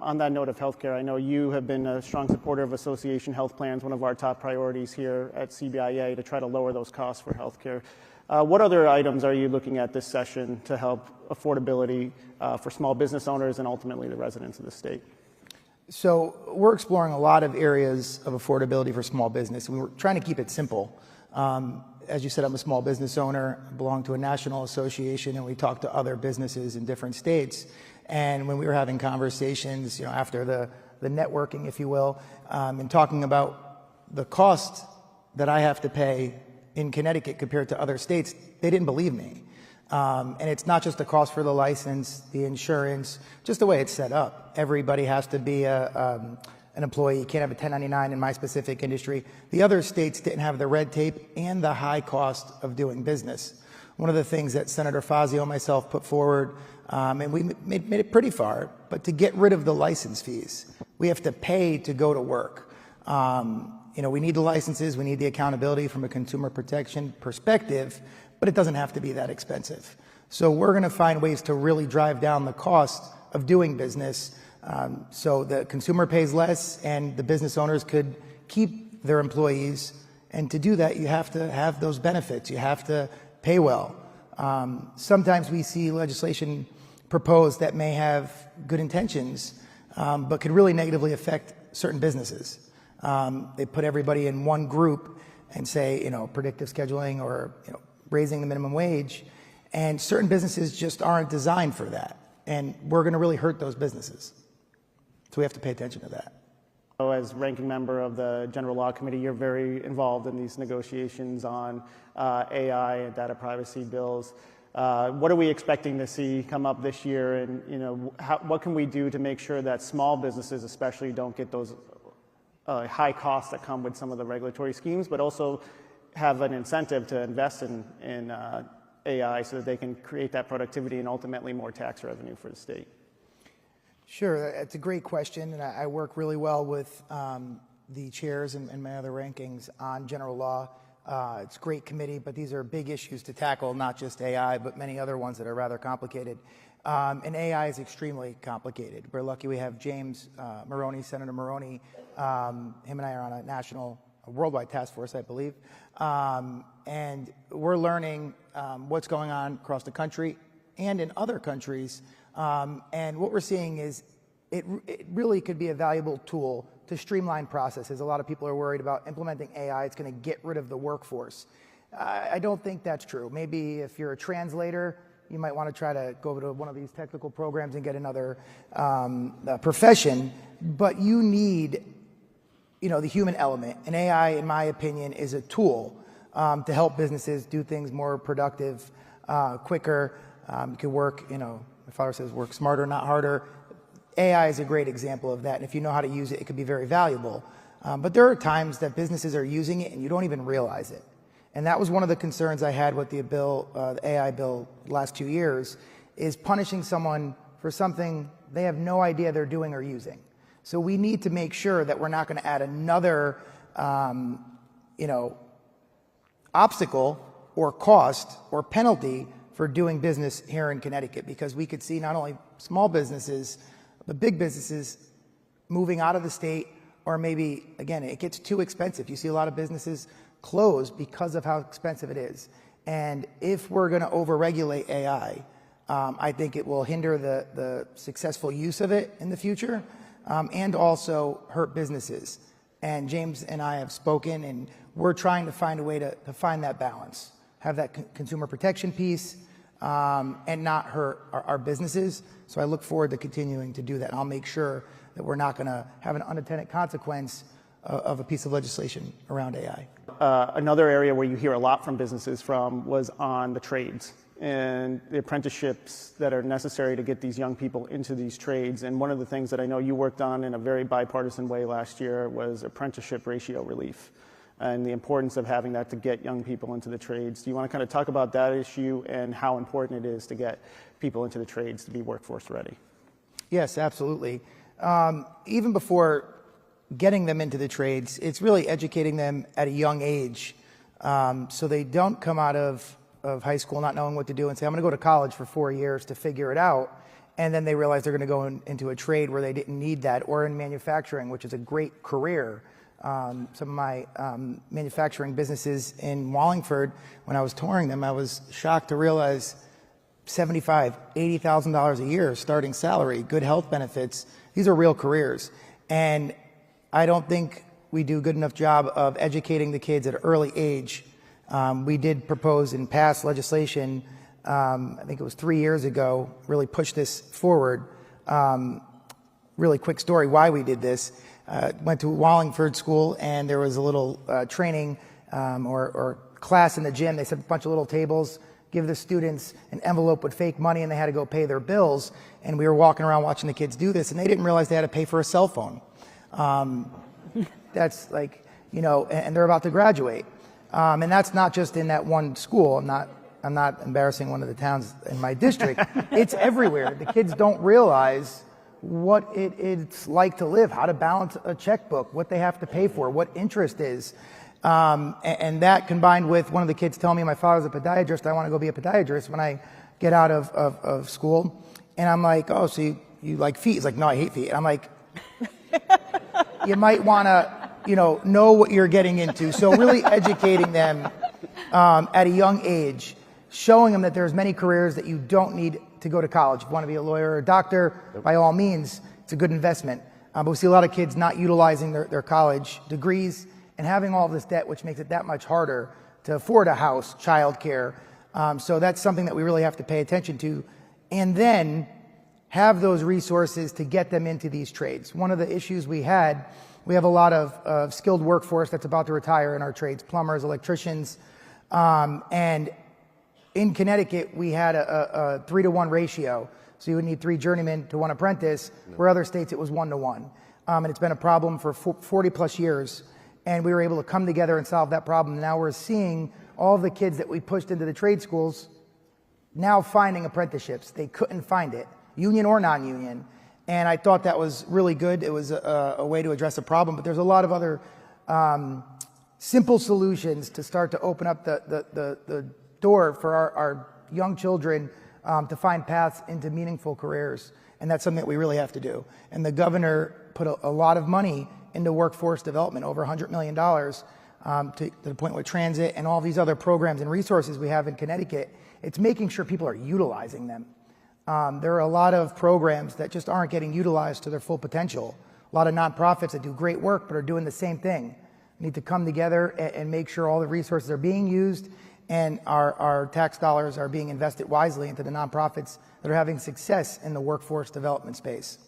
On that note of healthcare, I know you have been a strong supporter of association health plans, one of our top priorities here at CBIA to try to lower those costs for healthcare. What other items are you looking at this session to help affordability for small business owners and ultimately the residents of the state? So we're exploring a lot of areas of affordability for small business. We're trying to keep it simple. As you said, I'm a small business owner, belong to a national association, and we talk to other businesses in different states. And when we were having conversations, after the networking, if you will, and talking about the cost that I have to pay in Connecticut compared to other states, they didn't believe me. And it's not just the cost for the license, the insurance, just the way it's set up. Everybody has to be an employee. You can't have a 1099 in my specific industry. The other states didn't have the red tape and the high cost of doing business. One of the things that Senator Fazio and myself put forward, and we made it pretty far, but to get rid of the license fees, we have to pay to go to work. We need the licenses, we need the accountability from a consumer protection perspective, but it doesn't have to be that expensive. So we're going to find ways to really drive down the cost of doing business so the consumer pays less and the business owners could keep their employees. And to do that, you have to have those benefits. You have to pay well. Sometimes we see legislation proposed that may have good intentions, but could really negatively affect certain businesses. They put everybody in one group and say, predictive scheduling or raising the minimum wage, and certain businesses just aren't designed for that. And we're going to really hurt those businesses. So we have to pay attention to that. So as ranking member of the General Law Committee, you're very involved in these negotiations on AI and data privacy bills. What are we expecting to see come up this year? And what can we do to make sure that small businesses especially don't get those high costs that come with some of the regulatory schemes, but also have an incentive to invest in AI so that they can create that productivity and ultimately more tax revenue for the state? Sure, it's a great question, and I work really well with the chairs and my other rankings on general law. It's a great committee, but these are big issues to tackle, not just AI, but many other ones that are rather complicated. And AI is extremely complicated. We're lucky we have James Maroney, Senator Maroney. Him and I are on a worldwide task force, I believe. And we're learning what's going on across the country and in other countries. And what we're seeing is it really could be a valuable tool to streamline processes. A lot of people are worried about implementing AI. It's going to get rid of the workforce. I don't think that's true. Maybe if you're a translator, you might want to try to go to one of these technical programs and get another profession. But you need, the human element. And AI, in my opinion, is a tool to help businesses do things more productive, quicker. You can work, my father says, work smarter, not harder. AI is a great example of that. And if you know how to use it, it could be very valuable. But there are times that businesses are using it and you don't even realize it. And that was one of the concerns I had with the AI bill the last 2 years, is punishing someone for something they have no idea they're doing or using. So we need to make sure that we're not going to add another, obstacle or cost or penalty for doing business here in Connecticut, because we could see not only small businesses, but big businesses moving out of the state, or maybe, again, it gets too expensive. You see a lot of businesses close because of how expensive it is. And if we're going to overregulate AI, I think it will hinder the successful use of it in the future, and also hurt businesses. And James and I have spoken, and we're trying to find a way to find that balance, have that consumer protection piece, and not hurt our businesses. So I look forward to continuing to do that. And I'll make sure that we're not going to have an unintended consequence of a piece of legislation around AI. Another area where you hear a lot from businesses was on the trades and the apprenticeships that are necessary to get these young people into these trades. And one of the things that I know you worked on in a very bipartisan way last year was apprenticeship ratio relief and the importance of having that to get young people into the trades. Do you want to kind of talk about that issue and how important it is to get people into the trades to be workforce ready? Yes, absolutely. Even before getting them into the trades, it's really educating them at a young age, so they don't come out of high school not knowing what to do and say, I'm going to go to college for 4 years to figure it out. and then they realize they're going to go into a trade where they didn't need that, or in manufacturing, which is a great career. Some of my manufacturing businesses in Wallingford, when I was touring them, I was shocked to realize $75,000, $80,000 a year starting salary, good health benefits. These are real careers. And I don't think we do a good enough job of educating the kids at an early age. We did propose and pass legislation, I think it was 3 years ago, really push this forward. Really quick story why we did this. Went to Wallingford School, and there was a little training or class in the gym. They set up a bunch of little tables, give the students an envelope with fake money, and they had to go pay their bills. And we were walking around watching the kids do this, and they didn't realize they had to pay for a cell phone. That's like, you know, and they're about to graduate. And that's not just in that one school. I'm not embarrassing one of the towns in my district. It's everywhere. The kids don't realize what it's like to live, how to balance a checkbook, what they have to pay for, what interest is. And that combined with one of the kids telling me my father's a podiatrist, I want to go be a podiatrist when I get out of school. And I'm like, oh, so you like feet? He's like, no, I hate feet. And I'm like, you might want to, know what you're getting into. So really educating them at a young age, showing them that there's many careers that you don't need to go to college. If you want to be a lawyer or a doctor, by all means, it's a good investment. But we see a lot of kids not utilizing their college degrees and having all this debt, which makes it that much harder to afford a house, childcare. So that's something that we really have to pay attention to. And then have those resources to get them into these trades. One of the issues we have a lot of skilled workforce that's about to retire in our trades, plumbers, electricians. And in Connecticut, we had a 3-to-1 ratio. So you would need 3 journeymen to 1 apprentice, where other states it was 1-to-1. And it's been a problem for 40 plus years. And we were able to come together and solve that problem. Now we're seeing all the kids that we pushed into the trade schools now finding apprenticeships. They couldn't find it, union or non-union. And I thought that was really good. It was a way to address a problem. But there's a lot of other simple solutions to start to open up the door for our young children to find paths into meaningful careers. And that's something that we really have to do. And the governor put a lot of money into workforce development, over $100 million, to the point with transit and all these other programs and resources we have in Connecticut. It's making sure people are utilizing them. There are a lot of programs that just aren't getting utilized to their full potential. A lot of nonprofits that do great work but are doing the same thing. We need to come together and make sure all the resources are being used and our tax dollars are being invested wisely into the nonprofits that are having success in the workforce development space.